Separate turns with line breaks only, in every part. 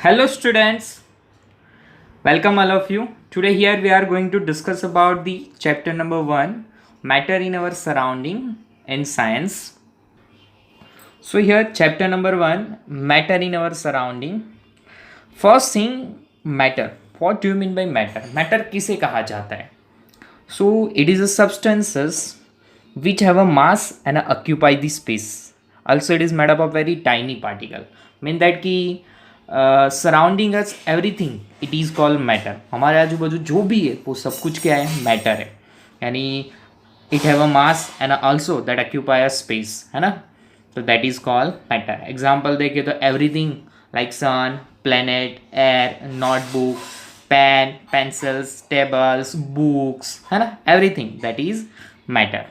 Hello students, welcome all of you. Today here we are going to discuss about the chapter number 1, matter in our surrounding in science. So here chapter number 1, matter in our surrounding. First thing, matter. What do you mean by matter? Matter किसे कहा जाता है? So it is a substances which have a mass and occupy the space. Also it is made up of very tiny particle. Mean that कि surrounding us everything it is called matter. हमारे आजू बाजू जो भी है वो सब कुछ क्या है, मैटर है. यानी it have a mass and also that occupy a space, है ना. तो that is called matter. Example देखे तो everything like sun, planet, air, notebook, pen, pencils, tables, books, है ना. Everything that is matter.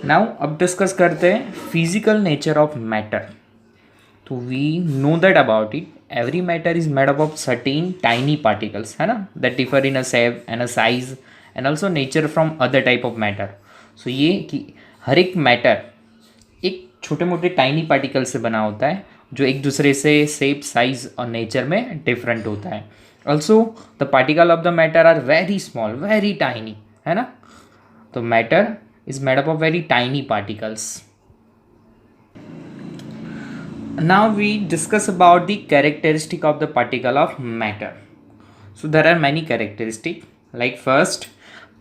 Now अब डिस्कस करते हैं फिजिकल नेचर ऑफ मैटर. तो we know that about it every matter is made up of certain tiny particles, है ना, that differ in a shape and a size and also nature from other type of matter. So ये कि हर एक matter एक छोटे मोटे tiny particle से बना होता है जो एक दूसरे से शेप, साइज और नेचर में डिफरेंट होता है. Also the particle of the matter are very small, very tiny, है ना. तो matter is made up of very tiny particles. Now we discuss about the characteristic of the particle of matter. So there are many characteristics. Like first,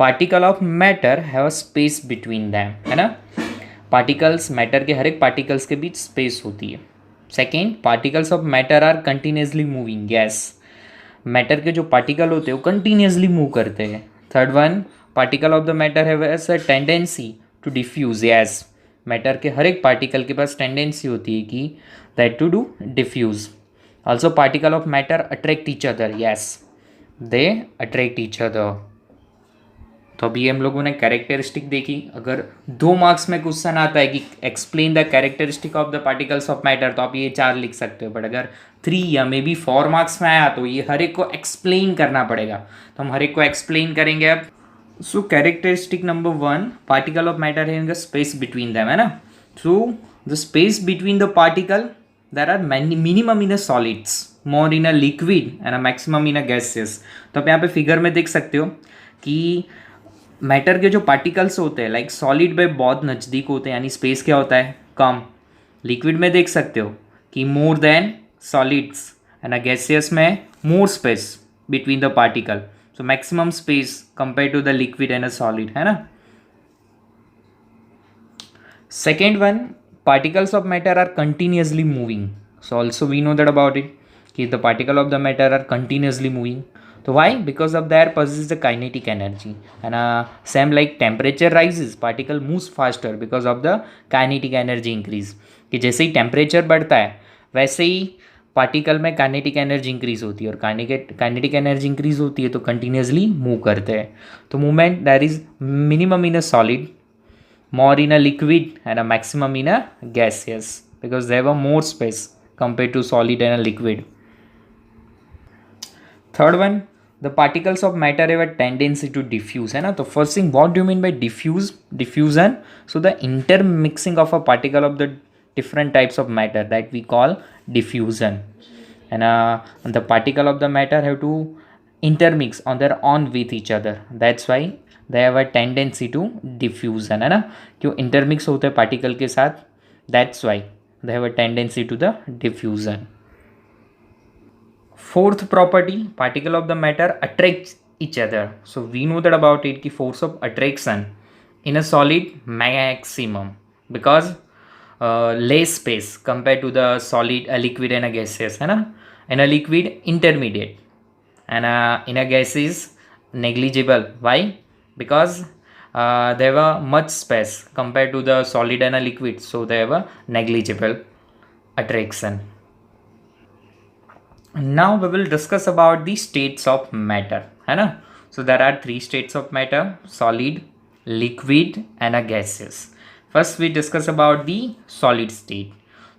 particle of matter have a space between them, है ना. Particles matter के हर एक particles के बीच space होती है. Second, particles of matter are continuously moving. Yes, matter के जो particle होते हैं वो continuously move करते हैं. Third one, particle of the matter have a tendency to diffuse. Yes, matter के हर एक पार्टिकल के पास टेंडेंसी होती है कि that to do diffuse. Also particle of matter attract each other. Yes, they attract each other. तो अभी हम लोगों ने कैरेक्टरिस्टिक देखी. अगर 2 मार्क्स में क्वेश्चन आता है कि explain the characteristic of the particles of matter, तो आप ये 4 लिख सकते हो. बट अगर 3 या मे बी 4 मार्क्स में आया तो ये हर एक को एक्सप्लेन करना पड़ेगा. तो हम हर एक को एक्सप्लेन करेंगे अब. So characteristic number 1, particle of matter having a space between them, है ना. So the space between the particle, there are many minimum in a solids, more in a liquid and a maximum in a gaseous. तो आप यहाँ पे figure में देख सकते हो कि मैटर के जो पार्टिकल्स होते हैं लाइक सॉलिड में बहुत नज़दीक होते हैं, यानी स्पेस क्या होता है, कम. लिक्विड में देख सकते हो कि more than solids, and gaseous में more space between the particle. So maximum space compared to the liquid and a solid, है ना. Second one, particles of matter are continuously moving. So also we know that about it कि the particle of the matter are continuously moving. So why? Because of their possesses the kinetic energy, and same like temperature rises, particle moves faster because of the kinetic energy increase. कि जैसे ही temperature बढ़ता है वैसे ही particle में kinetic energy increase होती है, और kinetic energy increase होती है तो कंटिन्यूसली मूव करते हैं. तो movement that is minimum in a solid, more in a liquid and a maximum in a gaseous, because they have a more space compare to solid and a liquid. Third one, the particles of matter have a tendency to diffuse, है ना. तो first thing, what do you mean by diffusion? So the intermixing of a particle of the different types of matter that we call diffusion, and the particle of the matter have to intermix on their own with each other. That's why they have a tendency to diffusion, है ना. क्यों intermix होते हैं particle के साथ, that's why they have a tendency to the diffusion. Fourth property, particle of the matter attracts each other. So we know that about it कि force of attraction in a solid maximum because less space compared to the solid, liquid and a gaseous, है ना. in a liquid intermediate, and in a gas is negligible. Why? Because they have a much space compared to the solid and a liquid, so they have a negligible attraction. Now we will discuss about the states of matter, है ना. So there are 3 states of matter: solid, liquid and a gaseous. First we discuss about the solid state.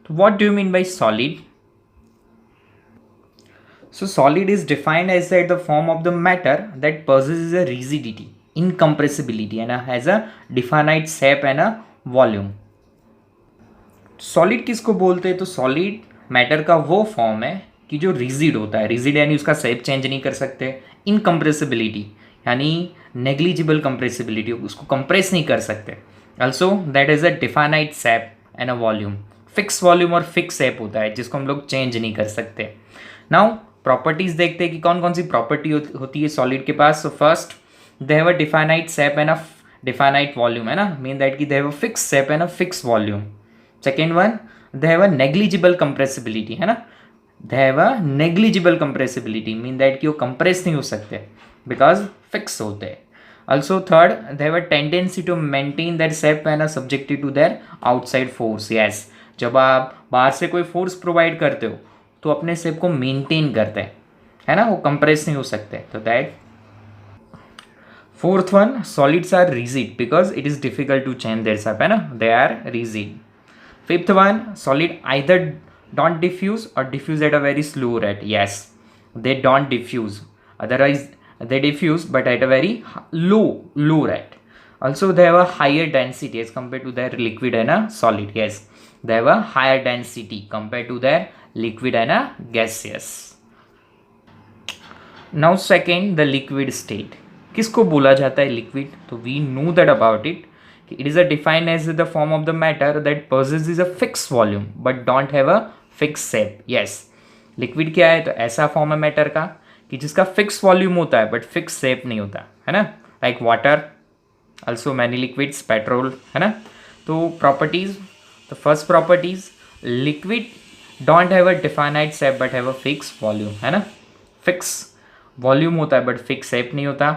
So what do you mean by solid? So solid is defined as the form of the matter that possesses a rigidity, incompressibility and has a definite shape and a volume. Solid किसको बोलते हैं? तो solid matter का वो form है कि जो rigid होता है, रिजिड यानी उसका शेप चेंज नहीं कर सकते, इनकम्प्रेसिबिलिटी यानी नेग्लिजिबल कंप्रेसिबिलिटी, उसको कंप्रेस नहीं कर सकते, also that is a definite shape and a volume, fix volume और फिक्स शेप होता है जिसको हम लोग चेंज नहीं कर सकते। नाउ प्रॉपर्टीज देखते हैं कि कौन कौन सी प्रॉपर्टी होती है सॉलिड के पास। So first, they have a definite shape and a definite volume, है ना, मीन दैट कि they have a fix shape and a fix volume. Second one, they have a negligible compressibility, है ना, they have a negligible compressibility, mean that कि वो compress नहीं हो सकते बिकॉज फिक्स होते हैं। Also third, they have a tendency to maintain that shape and are subjected to their outside force. Yes, जब आप बाहर से कोई फोर्स प्रोवाइड करते हो तो अपने शेप को मेंटेन करते हैं, है ना, वो कंप्रेस नहीं हो सकते। तो that fourth one, solids are rigid because it is difficult to change their shape, है ना, they are rigid. Fifth one, solid either don't diffuse or diffuse at a very slow rate. Yes, they don't diffuse. Otherwise, they diffuse but at a very low rate. Also, they have a higher density as compared to their liquid and a solid. Yes, they have a higher density compared to their liquid and a gaseous. Now, second, the liquid state. किसको बोला जाता है liquid? तो we know that about it. It is defined as the form of the matter that possesses a fixed volume but don't have a fixed shape. Yes, liquid क्या है? तो ऐसा form है मैटर का कि जिसका फिक्स वॉल्यूम होता है बट फिक्स शेप नहीं होता, है ना, like water, also many liquids, petrol, है ना। तो प्रॉपर्टीज, तो first properties, liquid don't have a definite shape but have a fix volume, है ना, फिक्स वॉल्यूम होता है बट फिक्स शेप नहीं होता।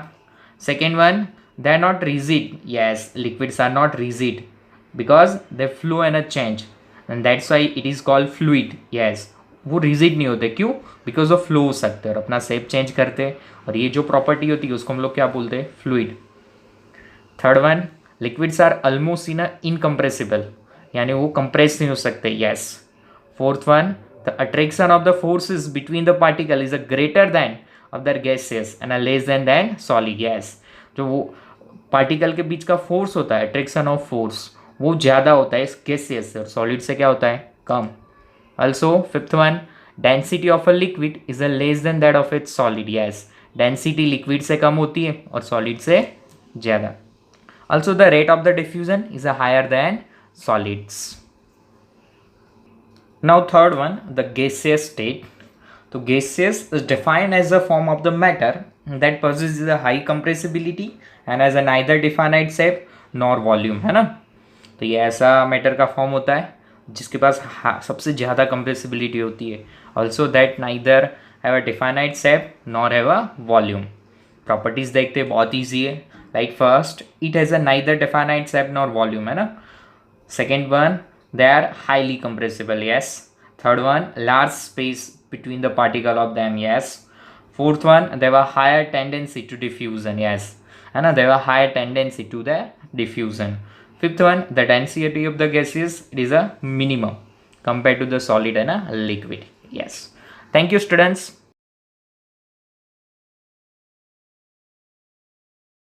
Second one, they are not rigid. Yes, liquids are not rigid because they flow and a change and that's why it is called fluid. Yes, वो rigid नहीं होते, क्यों? Because of flow हो सकते हैं और अपना shape change करते हैं, और ये जो property होती है उसको हम लोग क्या बोलते हैं? fluid. Third one, liquids are almost incompressible, यानी वो compress नहीं हो सकते. Yes. Fourth one, the attraction of the forces between the particle is a greater than of their gases and a less than solid. Yes, जो वो particle के बीच का force होता है, अट्रैक्शन ऑफ फोर्स, वो ज़्यादा होता है इस गैसेस से, और सॉलिड से क्या होता है? कम। Also fifth one, density of a liquid is a less than that of its solid. Yes, density liquid से कम होती है और सॉलिड से ज़्यादा। Also the rate of the diffusion is a higher than solids. Now third one, the gaseous state. तो gaseous is defined as a form of the matter that possesses a high compressibility and has a neither definite shape nor volume, है ना। तो ये ऐसा matter का form होता है जिसके पास सबसे ज़्यादा कंप्रेसिबिलिटी होती है, also that neither have a definite shape nor have a volume. Properties देखते हैं, बहुत ईजी है, like first, it has a neither definite shape nor volume, है ना। Second one, they are highly compressible. Yes. Third one, large space between the particle of them. Yes. Fourth one, they have a higher tendency to diffusion. Yes, and they have a higher tendency to the diffusion. Fifth one, the density of the gases, it is a minimum compared to the solid and a liquid. Yes. Thank you, students.